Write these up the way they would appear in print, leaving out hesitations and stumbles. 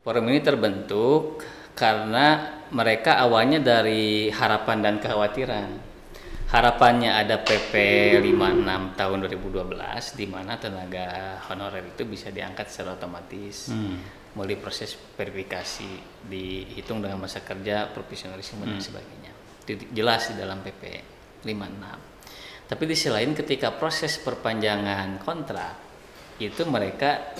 Forum ini terbentuk karena mereka awalnya dari harapan dan kekhawatiran. Harapannya ada PP 56 tahun 2012 di mana tenaga honorer itu bisa diangkat secara otomatis. Melalui proses verifikasi, dihitung dengan masa kerja, profesionalisme dan sebagainya. Itu jelas di dalam PP 56. Tapi di sisi lain ketika proses perpanjangan kontrak itu mereka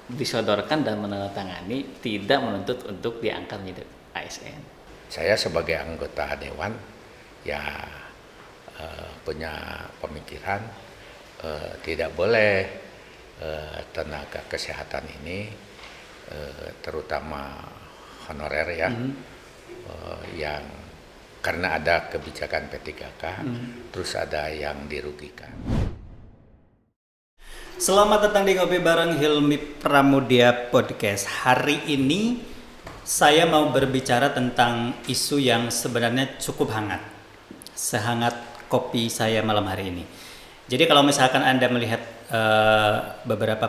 disodorkan dan menandatangani tidak menuntut untuk diangkat menjadi ASN. Saya sebagai anggota dewan ya punya pemikiran tidak boleh tenaga kesehatan ini terutama honorer ya yang karena ada kebijakan P3K terus ada yang dirugikan. Selamat datang di Ngopi Bareng Hilmi Pramudia Podcast. Hari ini saya mau berbicara tentang isu yang sebenarnya cukup hangat. Sehangat kopi saya malam hari ini. Jadi kalau misalkan Anda melihat beberapa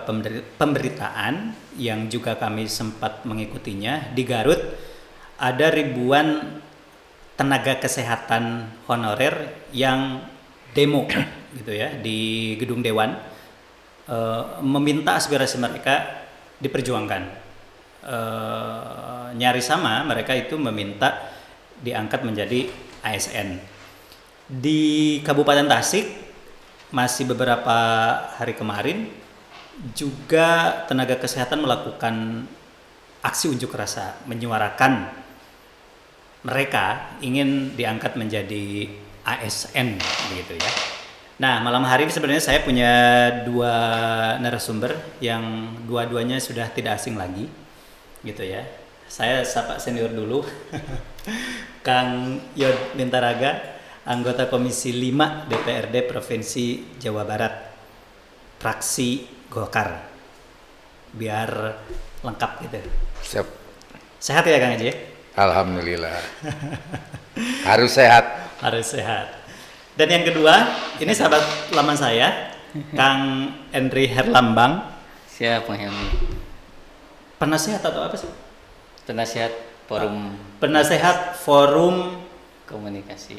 pemberitaan yang juga kami sempat mengikutinya di Garut, ada ribuan tenaga kesehatan honorer yang demo gitu ya di gedung dewan. Meminta aspirasi mereka diperjuangkan. Nyaris sama mereka itu meminta diangkat menjadi ASN. Di Kabupaten Tasik masih beberapa hari kemarin juga tenaga kesehatan melakukan aksi unjuk rasa menyuarakan mereka ingin diangkat menjadi ASN begitu ya. Nah, malam hari ini sebenarnya saya punya dua narasumber yang dua-duanya sudah tidak asing lagi, gitu ya. Saya sapa senior dulu, Kang Yod Mintaraga, anggota Komisi 5 DPRD Provinsi Jawa Barat, fraksi Golkar. Biar lengkap gitu. Siap. Sehat ya Kang Haji? Alhamdulillah. Harus sehat. Harus sehat. Dan yang kedua, ini sahabat lama saya, Kang Henry Herlambang. Siap, Pak Helmi. Penasehat atau apa sih? Penasehat Forum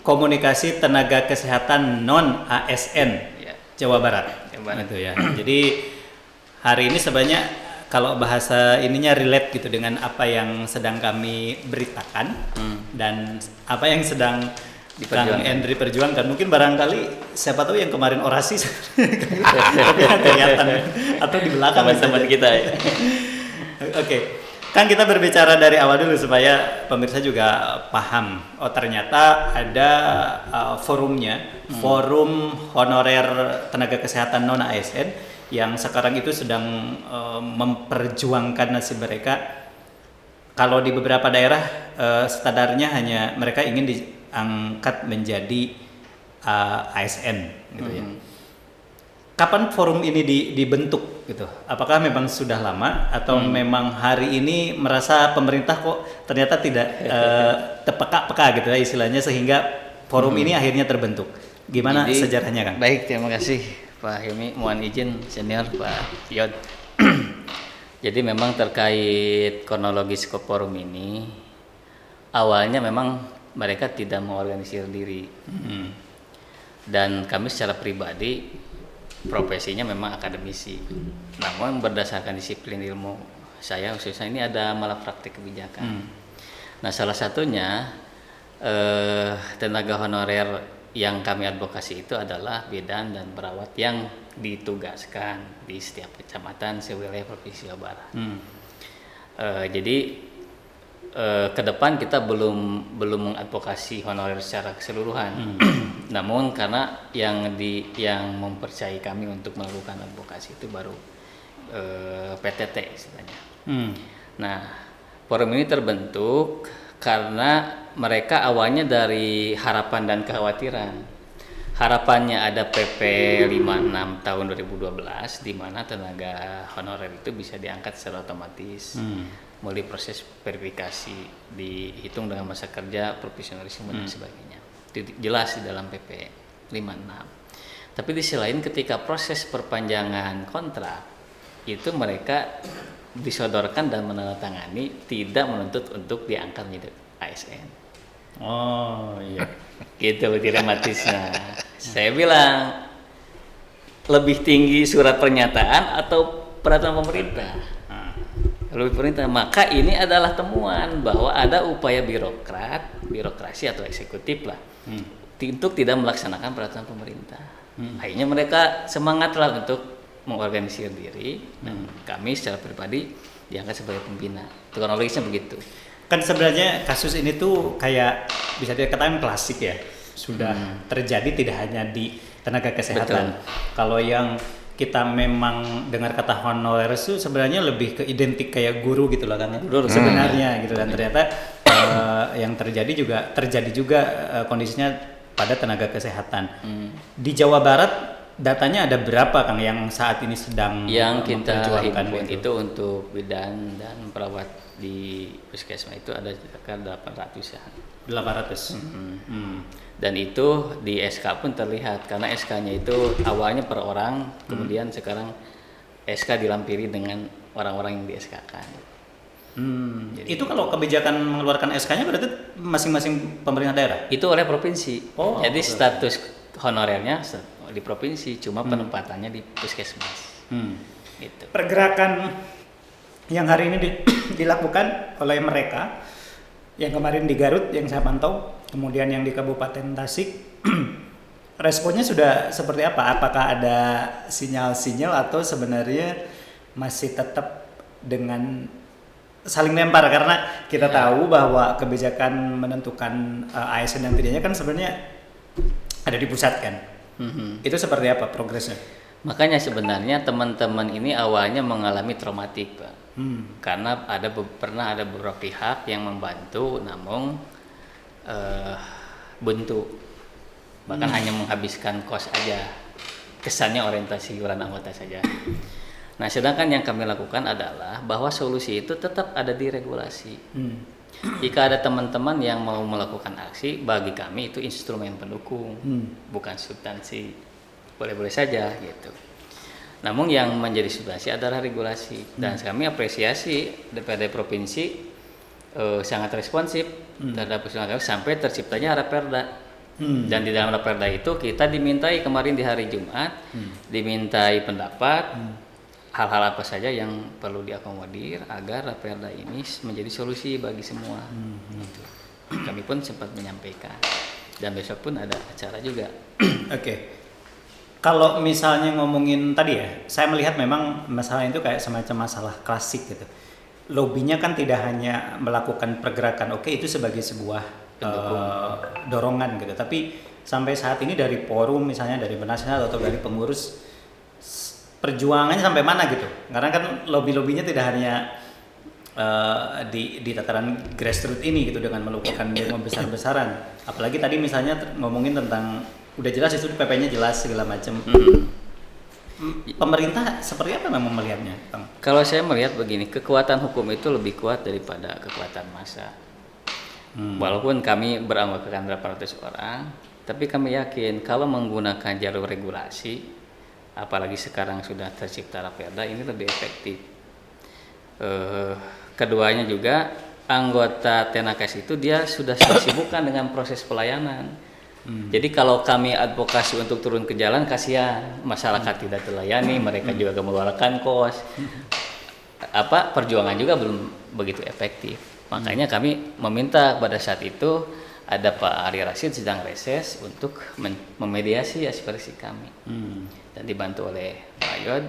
Komunikasi Tenaga Kesehatan Non ASN ya. Jawa Barat. Itu ya. Jadi hari ini sebenarnya kalau bahasa ininya relate gitu dengan apa yang sedang kami beritakan dan apa yang sedang Kang Henry perjuangkan. Mungkin barangkali siapa tahu yang kemarin orasi kelihatan atau di belakang teman-teman kita ya. Oke. Kan kita berbicara dari awal dulu supaya pemirsa juga paham. Oh ternyata ada forumnya, Forum Honorer Tenaga Kesehatan Non ASN yang sekarang itu sedang memperjuangkan nasib mereka. Kalau di beberapa daerah standarnya hanya mereka ingin diangkat menjadi ASN gitu ya. Kapan forum ini dibentuk gitu? Apakah memang sudah lama atau memang hari ini merasa pemerintah kok ternyata tidak terpeka-peka gitu ya istilahnya sehingga forum ini akhirnya terbentuk? Gimana sejarahnya Kang? Baik, terima kasih Pak Hilmi. Mohon izin senior Pak Yod. Jadi memang terkait kronologis ke forum ini awalnya memang mereka tidak mengorganisir diri. Dan kami secara pribadi profesinya memang akademisi. Namun berdasarkan disiplin ilmu saya khususnya ini ada malapraktik kebijakan. Nah, salah satunya tenaga honorer yang kami advokasi itu adalah bidan dan perawat yang ditugaskan di setiap kecamatan sewilayah Provinsi Jawa Barat. Jadi ke depan kita belum mengadvokasi honorer secara keseluruhan. Namun karena yang mempercayai kami untuk melakukan advokasi itu baru PTT istilahnya. Nah, forum ini terbentuk karena mereka awalnya dari harapan dan kekhawatiran. Harapannya ada PP 56 tahun 2012 di mana tenaga honorer itu bisa diangkat secara otomatis. Melalui proses verifikasi, dihitung dengan masa kerja, profesionalisme dan sebagainya. Itu jelas di dalam PP 56. Tapi di sisi lain ketika proses perpanjangan kontrak itu mereka disodorkan dan menandatangani tidak menuntut untuk diangkat menjadi ASN. Oh iya. Gitu dilematisnya. Saya bilang lebih tinggi surat pernyataan atau peraturan pemerintah. Lebih pemerintah. Maka ini adalah temuan bahwa ada upaya birokrasi atau eksekutif lah untuk tidak melaksanakan peraturan pemerintah. Akhirnya mereka semangatlah untuk mengorganisir diri dan kami secara pribadi diangkat sebagai pembina. Kronologisnya begitu. Kan sebenarnya kasus ini tuh kayak bisa dikatakan klasik ya. Sudah terjadi tidak hanya di tenaga kesehatan. Kalau yang kita memang dengar kata honorer itu sebenarnya lebih ke identik kayak guru gitu lah kan ya. Sebenarnya gitu, dan ternyata yang terjadi juga kondisinya pada tenaga kesehatan. Di Jawa Barat datanya ada berapa Kang yang saat ini sedang yang kita memperjuangkan himpun itu untuk bidan dan perawat di puskesmas itu ada sekitar 800 ya. 800. Dan itu di SK pun terlihat karena SK-nya itu awalnya per orang, kemudian sekarang SK dilampiri dengan orang-orang yang di SK-kan. Itu kalau kebijakan mengeluarkan SK-nya berarti masing-masing pemerintah daerah? Itu oleh provinsi. Oh, jadi betul. status honorernya di provinsi, cuma penempatannya di puskesmas. Gitu. Pergerakan yang hari ini dilakukan oleh mereka, yang kemarin di Garut yang saya pantau, kemudian yang di Kabupaten Tasik, responnya sudah seperti apa? Apakah ada sinyal-sinyal atau sebenarnya masih tetap dengan saling lempar? Karena kita tahu bahwa kebijakan menentukan ASN dan tidaknya kan sebenarnya ada di pusat kan. Itu seperti apa progresnya? Makanya sebenarnya teman-teman ini awalnya mengalami traumatik, Pak. Karena pernah ada beberapa pihak yang membantu, namun buntu, bahkan hanya menghabiskan kos aja, kesannya orientasi iuran anggota saja. Nah, sedangkan yang kami lakukan adalah bahwa solusi itu tetap ada di regulasi. Jika ada teman-teman yang mau melakukan aksi, bagi kami itu instrumen pendukung, bukan substansi. Boleh-boleh saja gitu. Namun yang menjadi substansi adalah regulasi, dan kami apresiasi DPRD provinsi sangat responsif terhadap usulan kami sampai terciptanya Raperda. Dan di dalam Raperda itu kita dimintai kemarin di hari Jumat, dimintai pendapat hal-hal apa saja yang perlu diakomodir agar Raperda ini menjadi solusi bagi semua. Gitu. Kami pun sempat menyampaikan, dan besok pun ada acara juga. Oke. Kalau misalnya ngomongin tadi ya, saya melihat memang masalah itu kayak semacam masalah klasik gitu. Lobbynya kan tidak hanya melakukan pergerakan, oke itu sebagai sebuah dorongan gitu. Tapi sampai saat ini dari forum misalnya dari penasehat atau dari pengurus, perjuangannya sampai mana gitu? Karena kan lobby-lobbynya tidak hanya di tataran grassroots ini gitu dengan melakukan demo besar-besaran. Apalagi tadi misalnya ngomongin tentang udah jelas itu PP-nya jelas segala macam. Pemerintah seperti apa memang melihatnya, Bang? Kalau saya melihat begini, kekuatan hukum itu lebih kuat daripada kekuatan massa. Walaupun kami beranggotakan 800 orang, tapi kami yakin kalau menggunakan jalur regulasi, apalagi sekarang sudah tercipta Raperda, ini lebih efektif. Keduanya juga anggota Tenakas itu dia sudah disibukkan dengan proses pelayanan. Jadi kalau kami advokasi untuk turun ke jalan, kasihan masyarakat tidak terlayani, mereka juga mengeluarkan kos. Perjuangan juga belum begitu efektif. Makanya kami meminta pada saat itu ada Pak Ari Rasid sedang reses untuk memediasi aspirasi kami. Dan dibantu oleh Pak Yod.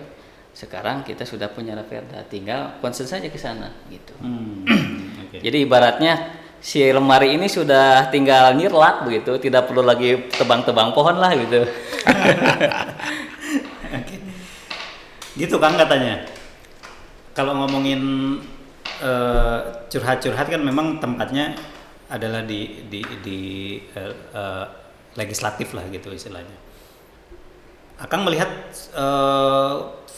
Sekarang kita sudah punya Raperda, tinggal konsen saja ke sana gitu. Okay. Jadi ibaratnya si lemari ini sudah tinggal nyirlak begitu, tidak perlu lagi tebang-tebang pohon lah gitu. Okay. Gitu Kang katanya. Kalau ngomongin curhat-curhat kan memang tempatnya adalah di legislatif lah gitu istilahnya. Akang melihat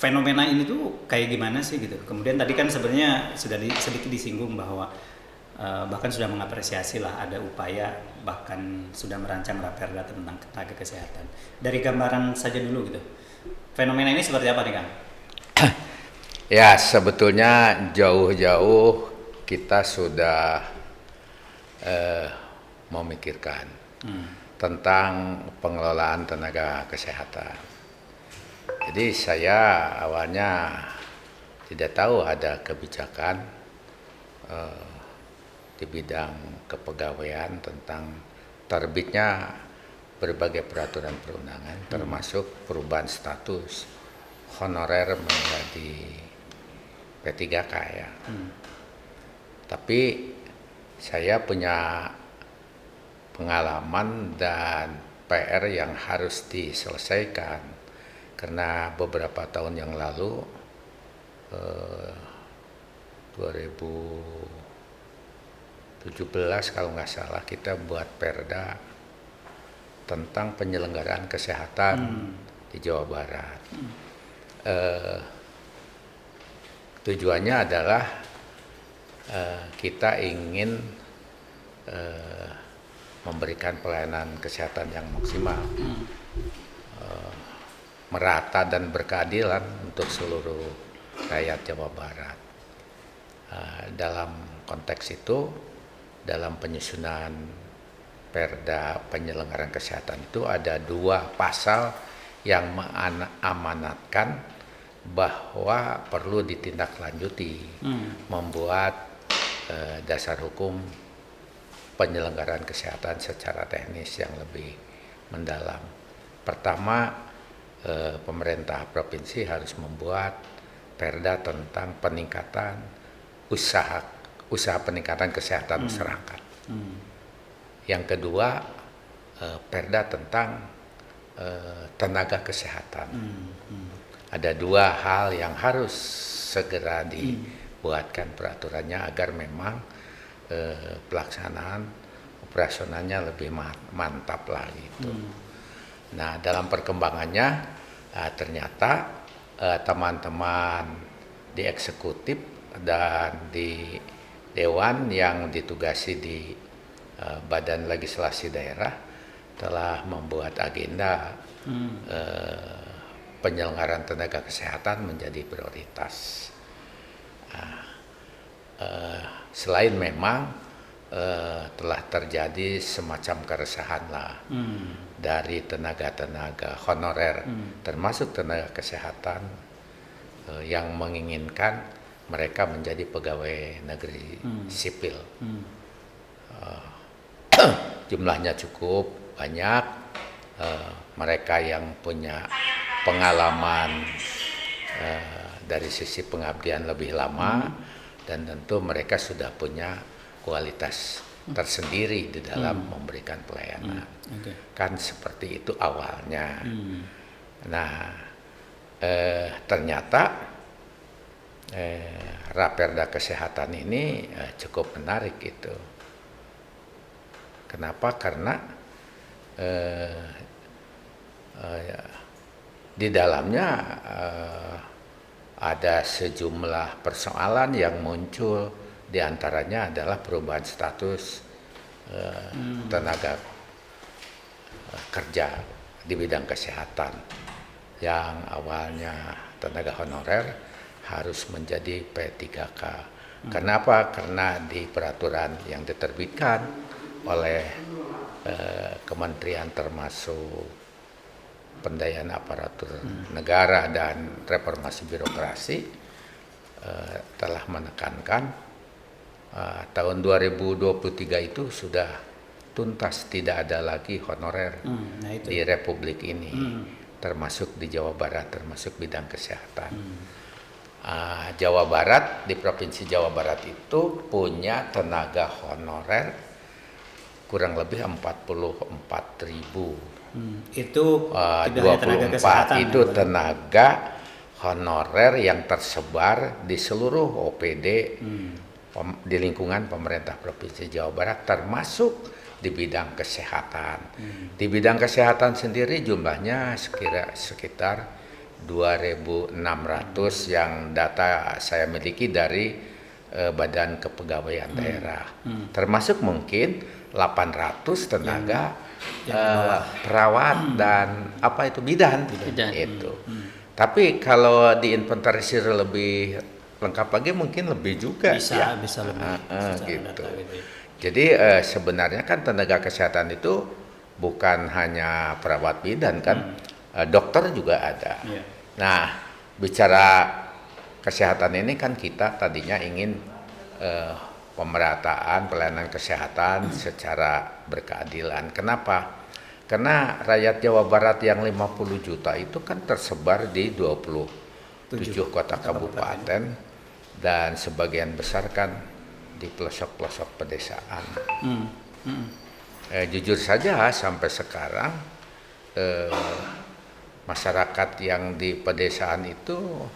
fenomena ini tuh kayak gimana sih gitu. Kemudian tadi kan sebenarnya sudah sedikit disinggung bahwa bahkan sudah mengapresiasi lah ada upaya, bahkan sudah merancang Raperda tentang tenaga kesehatan. Dari gambaran saja dulu gitu, fenomena ini seperti apa nih Kang? Ya, sebetulnya jauh-jauh kita sudah memikirkan tentang pengelolaan tenaga kesehatan. Jadi saya awalnya tidak tahu ada kebijakan di bidang kepegawaian tentang terbitnya berbagai peraturan perundangan, termasuk perubahan status honorer menjadi P3K ya. Tapi saya punya pengalaman dan PR yang harus diselesaikan karena beberapa tahun yang lalu 2017 kalau nggak salah kita buat perda tentang penyelenggaraan kesehatan di Jawa Barat. Tujuannya adalah kita ingin memberikan pelayanan kesehatan yang maksimal, merata dan berkeadilan untuk seluruh rakyat Jawa Barat. Dalam konteks itu, dalam penyusunan perda penyelenggaraan kesehatan itu ada 2 pasal yang mengamanatkan bahwa perlu ditindaklanjuti, membuat dasar hukum penyelenggaraan kesehatan secara teknis yang lebih mendalam. Pertama, pemerintah provinsi harus membuat perda tentang peningkatan usaha peningkatan kesehatan masyarakat. Yang kedua, perda tentang tenaga kesehatan. Ada 2 hal yang harus segera dibuatkan peraturannya agar memang pelaksanaan operasionalnya lebih mantap lah gitu. Nah, dalam perkembangannya ternyata teman-teman di eksekutif dan di dewan yang ditugasi di Badan Legislasi Daerah telah membuat agenda penyelenggaraan tenaga kesehatan menjadi prioritas. Selain memang telah terjadi semacam keresahan lah dari tenaga-tenaga honorer, termasuk tenaga kesehatan yang menginginkan mereka menjadi pegawai negeri sipil. Jumlahnya cukup banyak, mereka yang punya pengalaman dari sisi pengabdian lebih lama, dan tentu mereka sudah punya kualitas tersendiri di dalam memberikan pelayanan. Kan seperti itu awalnya. Nah, ternyata Raperda kesehatan ini cukup menarik gitu. Kenapa? Karena di dalamnya ada sejumlah persoalan yang muncul, diantaranya adalah perubahan status tenaga kerja di bidang kesehatan yang awalnya tenaga honorer harus menjadi P3K. Kenapa? Karena di peraturan yang diterbitkan oleh kementerian termasuk pendayaan aparatur negara dan reformasi birokrasi telah menekankan tahun 2023 itu sudah tuntas, tidak ada lagi honorer di Republik ini, termasuk di Jawa Barat, termasuk bidang kesehatan. Jawa Barat, di Provinsi Jawa Barat itu punya tenaga honorer kurang lebih 44.000. Itu 24 itu tenaga honorer yang tersebar di seluruh OPD di lingkungan pemerintah Provinsi Jawa Barat, termasuk di bidang kesehatan. Di bidang kesehatan sendiri jumlahnya sekitar 2.600 yang data saya miliki dari Badan Kepegawaian Daerah. Termasuk mungkin 800 tenaga perawat dan bidan itu. Tapi kalau diinventarisir lebih lengkap lagi mungkin lebih juga ya. Bisa lebih secara Gitu. data gitu ya. Jadi sebenarnya kan tenaga kesehatan itu bukan hanya perawat bidan kan, dokter juga ada. Iya. Nah, bicara kesehatan ini kan kita tadinya ingin pemerataan pelayanan kesehatan secara berkeadilan. Kenapa? Karena rakyat Jawa Barat yang 50 juta itu kan tersebar di 27 kota kabupaten dan sebagian besar kan di pelosok-pelosok pedesaan. Jujur saja sampai sekarang masyarakat yang di pedesaan itu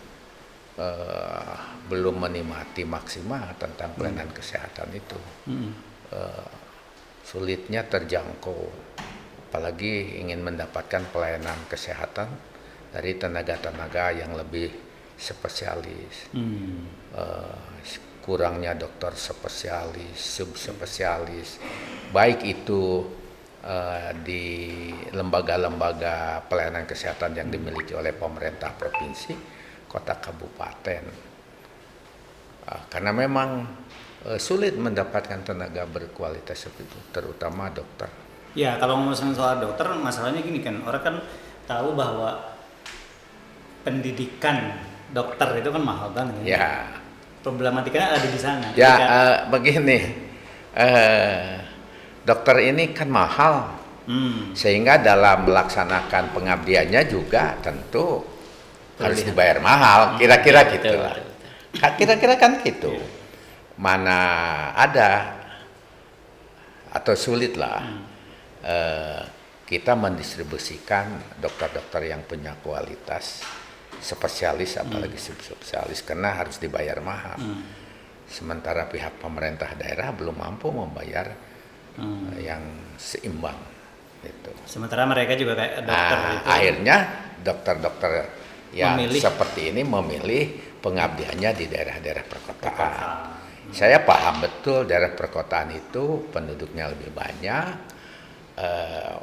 belum menikmati maksimal tentang pelayanan kesehatan itu. Sulitnya terjangkau, apalagi ingin mendapatkan pelayanan kesehatan dari tenaga-tenaga yang lebih spesialis. Kurangnya dokter spesialis, subspesialis, baik itu di lembaga-lembaga pelayanan kesehatan yang dimiliki oleh pemerintah provinsi, kota kabupaten. Karena memang sulit mendapatkan tenaga berkualitas seperti itu, terutama dokter. Ya, kalau ngomongin soal dokter, masalahnya gini kan, orang kan tahu bahwa pendidikan dokter itu kan mahal banget. Ya. Problematikanya ada di sana. Ya, begini, dokter ini kan mahal, sehingga dalam melaksanakan pengabdiannya juga tentu harus dibayar mahal. Kira-kira gitu lah. Kira-kira kan gitu. Mana ada atau sulit lah kita mendistribusikan dokter-dokter yang punya kualitas spesialis apalagi subspesialis karena harus dibayar mahal. Sementara pihak pemerintah daerah belum mampu membayar yang seimbang gitu. Sementara mereka juga kayak dokter gitu. Akhirnya dokter-dokter yang seperti ini memilih pengabdiannya di daerah-daerah perkotaan. Saya paham betul daerah perkotaan itu penduduknya lebih banyak,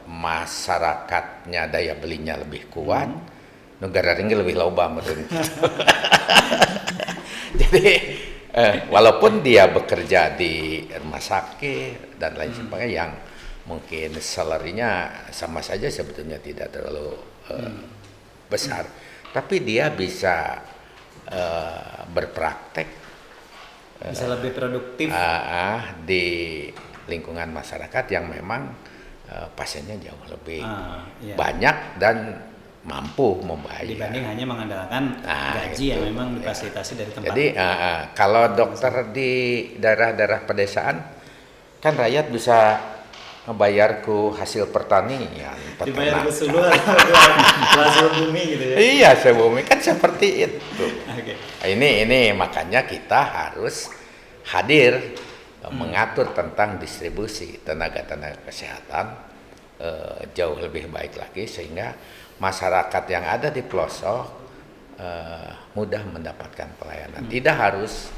masyarakatnya daya belinya lebih kuat, negara tinggi lebih loba menurut. Jadi walaupun dia bekerja di rumah sakit dan lain sebagainya yang mungkin salarinya sama saja sebetulnya tidak terlalu besar, tapi dia bisa berpraktek, bisa lebih produktif di lingkungan masyarakat yang memang pasiennya jauh lebih banyak dan mampu membayar dibanding hanya mengandalkan gaji yang memang difasilitasi dari tempat. Jadi kalau dokter di daerah-daerah pedesaan kan rakyat bisa membayarku hasil pertanian, dibayar ke seluruh bumi gitu ya. Iya, sebumi kan seperti itu. Okay. Ini makanya kita harus hadir mengatur tentang distribusi tenaga-tenaga kesehatan jauh lebih baik lagi sehingga masyarakat yang ada di pelosok mudah mendapatkan pelayanan, tidak harus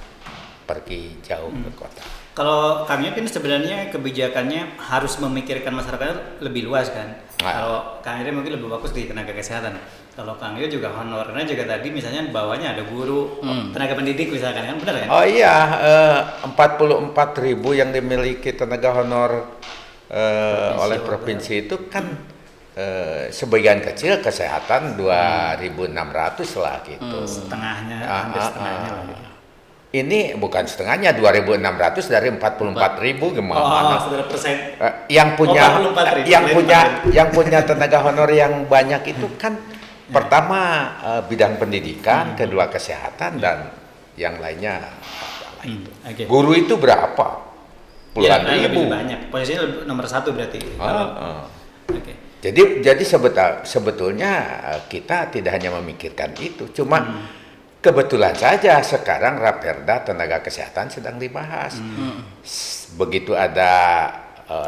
pergi jauh ke kota. Kalau kami kan sebenarnya kebijakannya harus memikirkan masyarakat lebih luas kan. Kalau Kang Iri mungkin lebih bagus di tenaga kesehatan. Kalau Kang Yo juga honornya juga tadi misalnya bawahnya ada guru, tenaga pendidik misalkan kan, benar kan? Oh iya, 44.000 yang dimiliki tenaga honor oleh provinsi itu kan sebagian kecil kesehatan 2.600 lah gitu. Setengahnya, hampir setengahnya lah gitu. Ini bukan setengahnya, 2.600 dari 44.000 gimana? Saudara persen. Yang punya tenaga honor yang banyak itu kan pertama bidang pendidikan, kedua kesehatan dan yang lainnya Okay. Guru itu berapa? Puluhan ribu. Lebih banyak. Posisinya nomor 1 berarti. Okay. Jadi sebetulnya kita tidak hanya memikirkan itu, cuma kebetulan saja sekarang Raperda tenaga kesehatan sedang dibahas. Begitu ada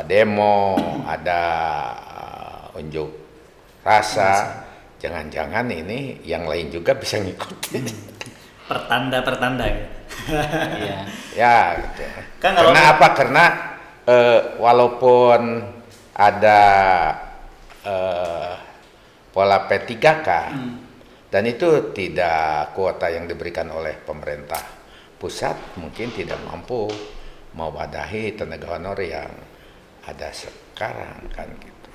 demo, ada unjuk rasa, jangan-jangan ini yang lain juga bisa ngikutin. Pertanda-pertanda gitu. Iya. Ya, gitu. Kan Karena walaupun ada pola P3K, Dan itu tidak kuota yang diberikan oleh pemerintah pusat mungkin tidak mampu mewadahi tenaga honor yang ada sekarang kan gitu.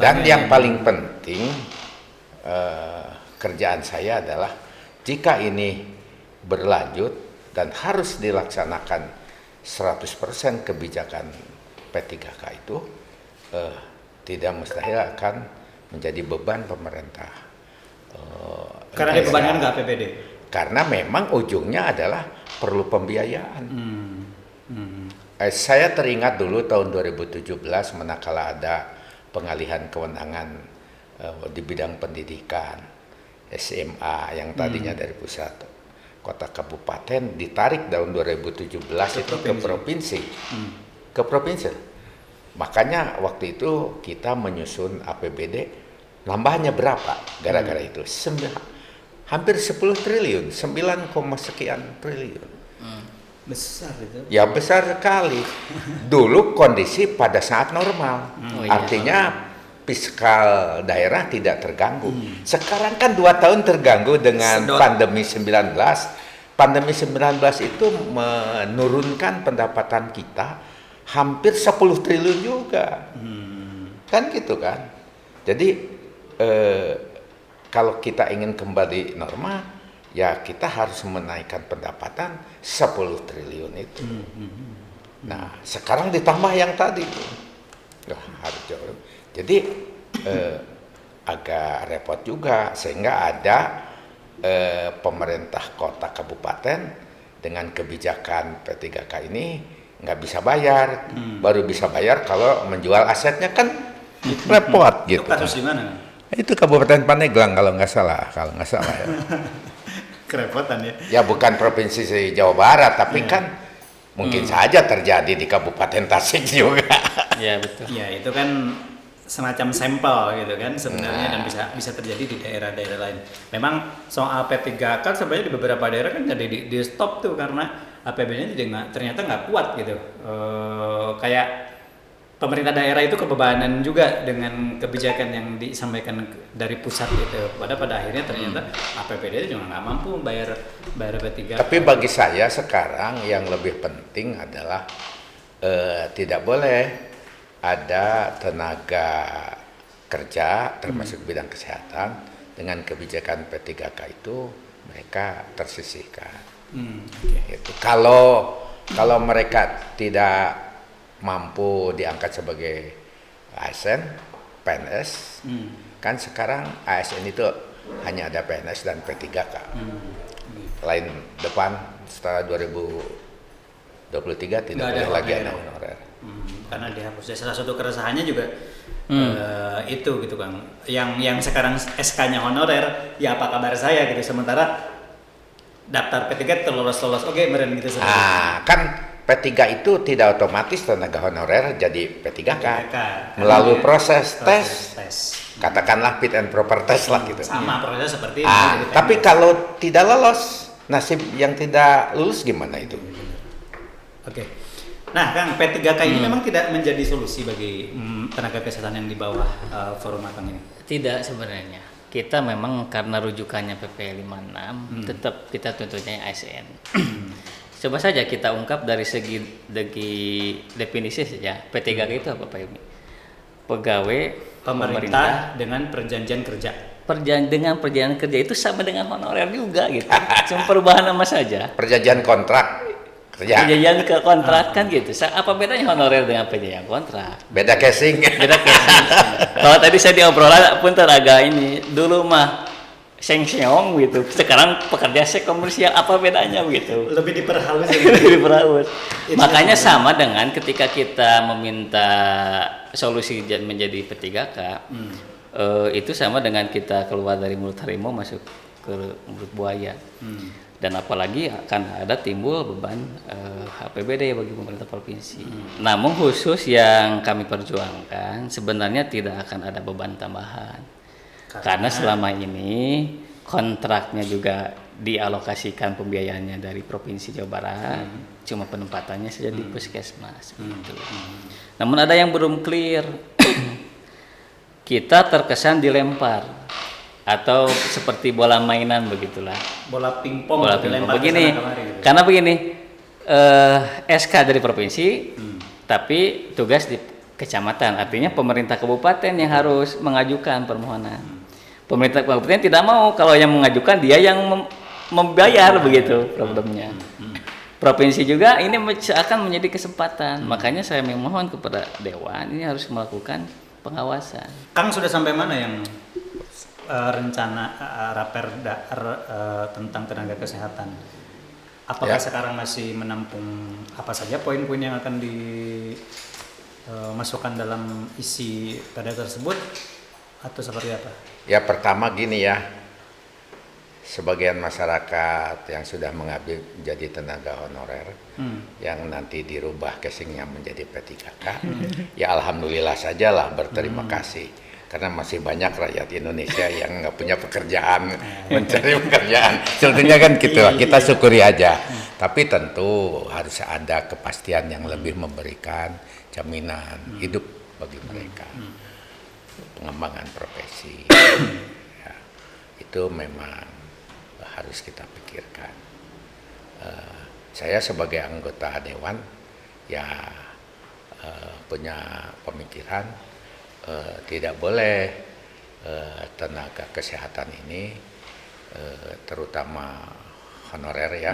Dan yang paling penting kerjaan saya adalah jika ini berlanjut dan harus dilaksanakan 100% kebijakan P3K itu tidak mustahil akan menjadi beban pemerintah. Karena dibebankan ke APBD. Karena memang ujungnya adalah perlu pembiayaan. Saya teringat dulu tahun 2017 manakala ada pengalihan kewenangan di bidang pendidikan SMA yang tadinya dari pusat kota kabupaten ditarik tahun 2017 itu ke provinsi. Ke provinsi. Makanya waktu itu kita menyusun APBD nambahnya berapa gara-gara itu? Hampir 10 triliun, 9, sekian triliun. Besar itu. Ya besar sekali. Dulu kondisi pada saat normal. Artinya fiskal daerah tidak terganggu. Sekarang kan 2 tahun terganggu dengan pandemi 19. Pandemi 19 itu menurunkan pendapatan kita hampir 10 triliun juga. Kan gitu kan. Jadi kalau kita ingin kembali normal, ya kita harus menaikkan pendapatan 10 triliun itu. Nah, sekarang ditambah yang tadi. Harus jauh. Jadi agak repot juga sehingga ada pemerintah kota kabupaten dengan kebijakan P3K ini nggak bisa bayar, baru bisa bayar kalau menjual asetnya kan repot gitu. Itu kasus di mana? Itu Kabupaten Pandeglang kalau nggak salah ya. Kerepotan ya. Ya bukan provinsi Jawa Barat tapi kan mungkin saja terjadi di Kabupaten Tasik juga. Ya betul. Ya itu kan semacam sampel gitu kan sebenarnya dan bisa terjadi di daerah-daerah lain. Memang soal P3K sebenarnya di beberapa daerah kan jadi di stop tuh karena APBD-nya ternyata nggak kuat gitu. Kayak pemerintah daerah itu kebebanan juga dengan kebijakan yang disampaikan dari pusat gitu. Pada akhirnya ternyata APBD juga nggak mampu bayar P3K. Tapi bagi saya sekarang yang lebih penting adalah tidak boleh ada tenaga kerja termasuk bidang kesehatan dengan kebijakan P3K itu mereka tersisihkan. Gitu. Kalau mereka tidak mampu diangkat sebagai ASN, PNS, kan sekarang ASN itu hanya ada PNS dan P3K. Lain depan setelah 2023 tidak boleh lagi ada honorer. Karena dihapus. Salah satu keresahannya juga itu gitu Kang. Yang sekarang SK-nya honorer, ya apa kabar saya gitu. Sementara daftar P3 terlolos, oke meren gitu. Kan P3 itu tidak otomatis tenaga honorer jadi P3K. Melalui proses tes. Katakanlah fit and proper test lah gitu. Sama proses seperti tapi kalau tidak lolos, nasib yang tidak lulus gimana itu? Oke. Nah, Kang, P3K ini memang tidak menjadi solusi bagi tenaga kesehatan yang di bawah forum Akang ini? Tidak sebenarnya. Kita memang karena rujukannya PP 56, tetap kita tuntutnya ASN. Coba saja kita ungkap dari segi definisi saja. P3K itu apa Pak Yumi? Pegawai pemerintah dengan perjanjian kerja. Dengan perjanjian kerja itu sama dengan honorer juga gitu. Cuma perubahan nama saja. Perjanjian kontrak kerja. Perjanjian ke kontrak kan gitu. Apa bedanya honorer dengan perjanjian kontrak? Beda casing. Kalau tadi saya di obrolan pun agak ini. Dulu mah seng-seong gitu. Sekarang pekerja seks komersial, apa bedanya begitu? Lebih diperhalus. Makanya sama dengan ketika kita meminta solusi menjadi P3K, itu sama dengan kita keluar dari mulut harimau masuk ke mulut buaya. Dan apalagi akan ada timbul beban APBD bagi pemerintah provinsi. Namun khusus yang kami perjuangkan sebenarnya tidak akan ada beban tambahan. Karena selama ini kontraknya juga dialokasikan pembiayaannya dari Provinsi Jawa Barat, cuma penempatannya saja di puskesmas. Gitu. Namun ada yang belum clear, kita terkesan dilempar atau seperti bola mainan begitulah. Bola pingpong Bola pingpong dilempar begini. kesana kemari gitu. Karena begini, SK dari provinsi, tapi tugas di kecamatan. Artinya pemerintah kabupaten yang harus mengajukan permohonan. Pemerintah kabupaten tidak mau kalau yang mengajukan dia yang membayar begitu problemnya. Provinsi juga ini akan menjadi kesempatan. Makanya saya memohon kepada Dewan ini harus melakukan pengawasan. Kang sudah sampai mana yang rencana raperda tentang tenaga kesehatan? Apakah sekarang masih menampung apa saja poin-poin yang akan dimasukkan dalam isi perda tersebut atau seperti apa? Ya pertama gini ya, sebagian masyarakat yang sudah mengabdi jadi tenaga honorer yang nanti dirubah casingnya menjadi P3K, ya alhamdulillah sajalah, berterima kasih. Karena masih banyak rakyat Indonesia yang nggak punya pekerjaan, mencari pekerjaan. Sebetulnya kan gitu, kita syukuri aja. Tapi tentu harus ada kepastian yang lebih memberikan jaminan hidup bagi mereka. Pengembangan profesi, ya, itu memang harus kita pikirkan. Saya sebagai anggota Dewan, ya punya pemikiran, tidak boleh tenaga kesehatan ini terutama honorer ya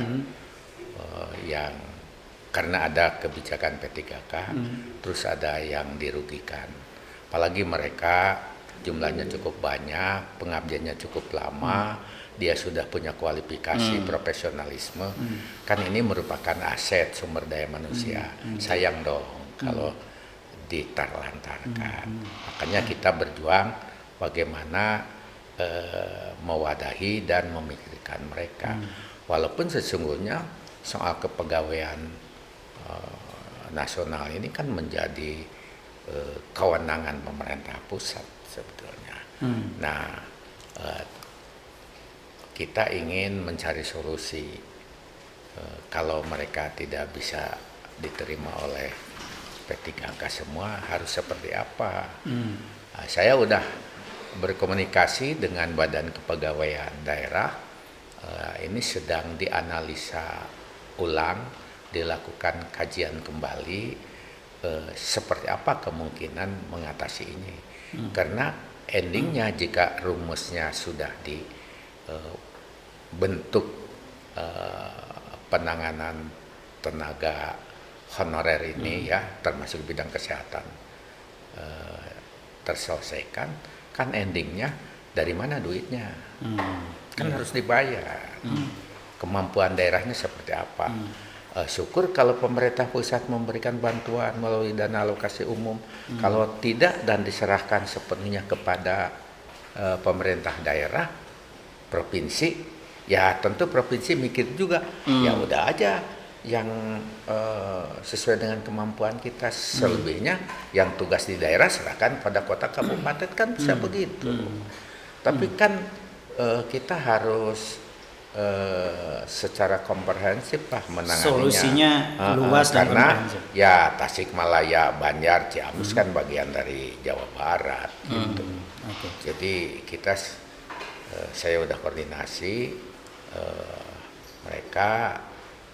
yang karena ada kebijakan P3K terus ada yang dirugikan, apalagi mereka jumlahnya cukup banyak, pengabdiannya cukup lama, dia sudah punya kualifikasi profesionalisme, kan ini merupakan aset sumber daya manusia. Sayang dong kalau diterlantarkan. Makanya kita berjuang bagaimana mewadahi dan memikirkan mereka. Walaupun sesungguhnya soal kepegawaian nasional ini kan menjadi kewenangan pemerintah pusat sebetulnya. Nah, kita ingin mencari solusi kalau mereka tidak bisa diterima oleh P3K semua harus seperti apa. Nah, saya udah berkomunikasi dengan Badan Kepegawaian Daerah, ini sedang dianalisa ulang, dilakukan kajian kembali seperti apa kemungkinan mengatasi ini. Karena endingnya jika rumusnya sudah dibentuk penanganan tenaga honorer ini ya, termasuk bidang kesehatan terselesaikan, kan endingnya dari mana duitnya? Kan harus dibayar. Kemampuan daerahnya seperti apa? Syukur kalau pemerintah pusat memberikan bantuan melalui dana alokasi umum. Kalau tidak dan diserahkan sepenuhnya kepada pemerintah daerah, provinsi, ya tentu provinsi mikir juga, ya udah aja yang sesuai dengan kemampuan kita, selebihnya yang tugas di daerah serahkan pada kota kabupaten, kan bisa begitu. Tapi kan kita harus secara komprehensif lah menanganinya. Solusinya luas dan karena komprehensif. ya Tasikmalaya, Banjar, Ciamis kan bagian dari Jawa Barat gitu. Jadi kita saya udah koordinasi, mereka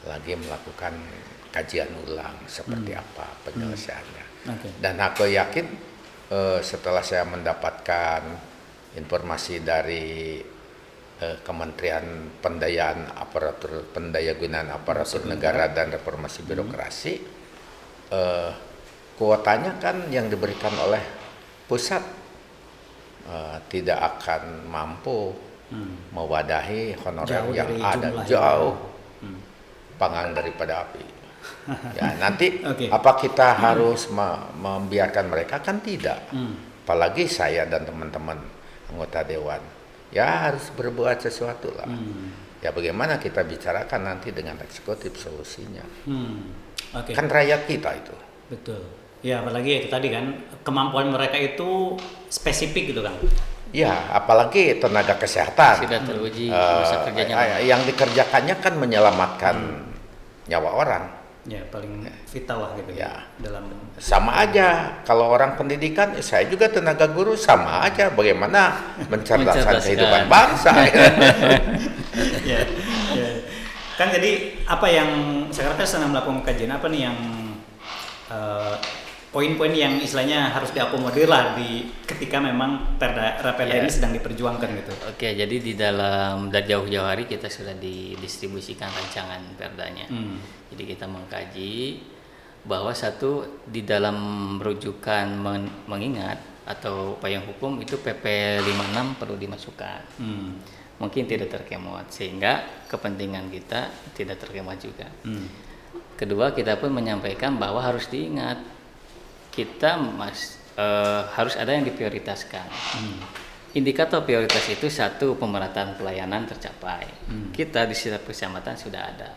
lagi melakukan kajian ulang seperti apa penyelesaiannya. Dan aku yakin setelah saya mendapatkan informasi dari Kementerian Pendayagunaan Aparatur Negara dan Reformasi Birokrasi, kuotanya kan yang diberikan oleh pusat tidak akan mampu mewadahi honorer yang ada, jauh panggang daripada api. Ya nanti apa kita harus membiarkan mereka? Kan tidak. Apalagi saya dan teman-teman anggota dewan, ya harus berbuat sesuatu lah. Ya bagaimana kita bicarakan nanti dengan eksekutif solusinya. Kan rakyat kita itu. Betul. Ya apalagi itu tadi kan kemampuan mereka itu spesifik gitu kan. Ya apalagi tenaga kesehatan. Sudah teruji masa kerjanya. Yang dikerjakannya kan menyelamatkan nyawa orang. Ya, paling vital lah gitu Ya. dalam Sama aja, kalau orang pendidikan, saya juga tenaga guru, sama aja bagaimana mencerdaskan Mencerdaskan. kehidupan bangsa. ya, ya. Kan jadi apa yang sekarang kan sedang melakukan kajian apa nih yang poin-poin yang istilahnya harus diakomodir lah di ketika memang Raperda ini sedang diperjuangkan gitu. Oke, jadi di dalam dari jauh-jauh hari kita sudah didistribusikan rancangan perdanya. Jadi kita mengkaji bahwa satu di dalam rujukan mengingat atau payung hukum itu PP 56 perlu dimasukkan. Mungkin tidak terkemot sehingga kepentingan kita tidak terkemot juga. Kedua, kita pun menyampaikan bahwa harus diingat kita harus ada yang diprioritaskan. Indikator prioritas itu satu, pemerataan pelayanan tercapai. Kita di setiap kecamatan sudah ada.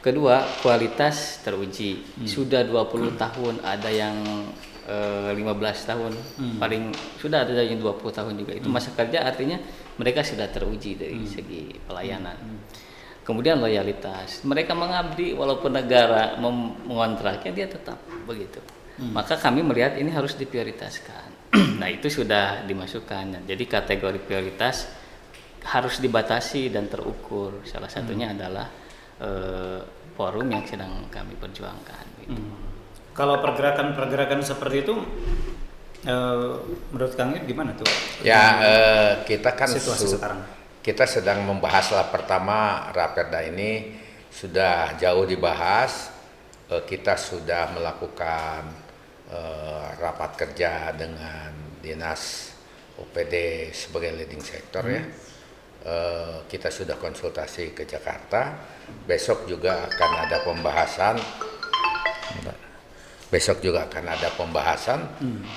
Kedua, kualitas teruji. Sudah 20 tahun, ada yang 15 tahun, paling sudah ada yang 20 tahun juga. Itu masa kerja artinya mereka sudah teruji dari segi pelayanan. Kemudian loyalitas. Mereka mengabdi walaupun negara mengontraknya, dia tetap begitu. Maka kami melihat ini harus diprioritaskan. Nah, itu sudah dimasukkan. Jadi kategori prioritas harus dibatasi dan terukur. Salah satunya adalah forum yang sedang kami perjuangkan. Gitu. Kalau pergerakan-pergerakan seperti itu, menurut Kang gimana tuh? Ya, kita kan situasi sekarang. Kita sedang membahas lah, pertama Raperda ini sudah jauh dibahas. Kita sudah melakukan rapat kerja dengan dinas OPD sebagai leading sector ya. Kita sudah konsultasi ke Jakarta. Besok juga akan ada pembahasan.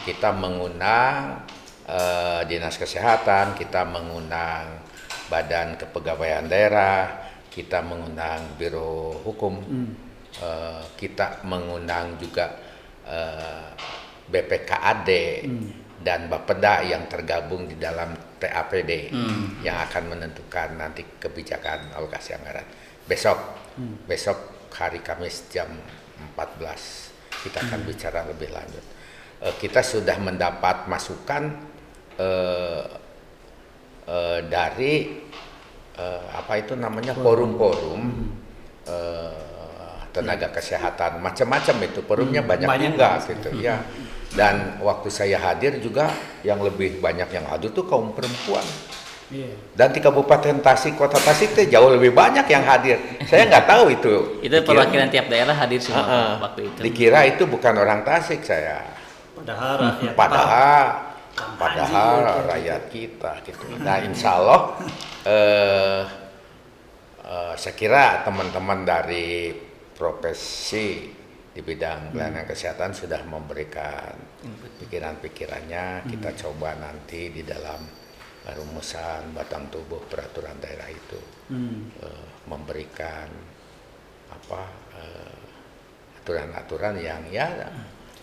Kita mengundang dinas kesehatan, kita mengundang Badan Kepegawaian Daerah, kita mengundang Biro Hukum, kita mengundang juga BPKAD dan Bapeda yang tergabung di dalam TAPD yang akan menentukan nanti kebijakan alokasi anggaran. Besok hari Kamis jam 14 kita akan bicara lebih lanjut. Kita sudah mendapat masukan dari forum-forum tenaga kesehatan, macam-macam itu forumnya banyak juga gitu ya. Dan waktu saya hadir juga yang lebih banyak yang hadir tuh kaum perempuan. Dan di Kabupaten Tasik, Kota Tasik itu jauh lebih banyak yang hadir. Saya nggak tahu itu. Itu perwakilan tiap daerah hadir semua waktu itu. Dikira itu bukan orang Tasik saya. Padahal rakyat kita gitu. Nah, insya Allah saya kira teman-teman dari profesi di bidang pelayanan kesehatan sudah memberikan pikiran-pikirannya. Kita coba nanti di dalam rumusan batang tubuh peraturan daerah itu memberikan aturan-aturan yang ya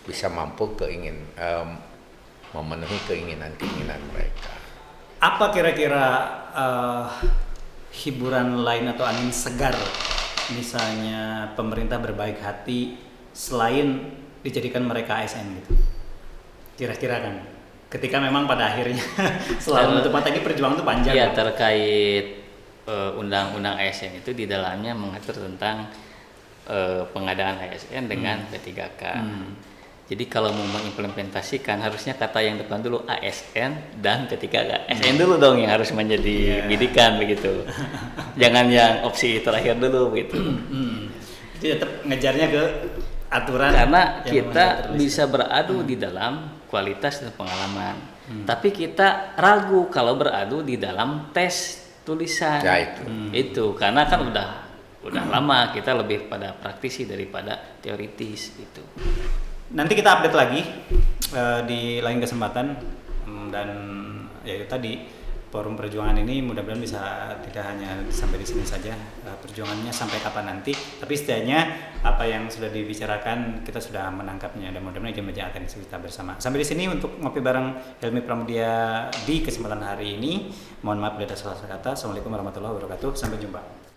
bisa mampu memenuhi keinginan-keinginan mereka. Apa kira-kira hiburan lain atau angin segar misalnya pemerintah berbaik hati selain dijadikan mereka ASN gitu? Kira-kira kan ketika memang pada akhirnya selalu menutup mata, ini perjuangan itu panjang. Iya, terkait undang-undang ASN itu di dalamnya mengatur tentang pengadaan ASN dengan P3K. Jadi kalau mau mengimplementasikan harusnya kata yang depan dulu ASN dan P3K. ASN dulu dong yang harus menjadi bidikan begitu. Jangan yang opsi terakhir dulu begitu. Jadi tetap ngejarnya ke aturan. Karena kita bisa beradu di dalam kualitas dan pengalaman. Tapi kita ragu kalau beradu di dalam tes tulisan. Ya itu karena kan udah lama kita lebih pada praktisi daripada teoritis gitu. Nanti kita update lagi di lain kesempatan, dan ya itu tadi forum perjuangan ini mudah-mudahan bisa tidak hanya sampai di sini saja perjuangannya sampai kapan nanti, tapi setidaknya apa yang sudah dibicarakan kita sudah menangkapnya dan mudah-mudahan aja akan kita bersama. Sampai di sini untuk ngopi bareng Helmi Pramudia di kesempatan hari ini. Mohon maaf bila ada salah kata. Assalamualaikum warahmatullahi wabarakatuh. Sampai jumpa.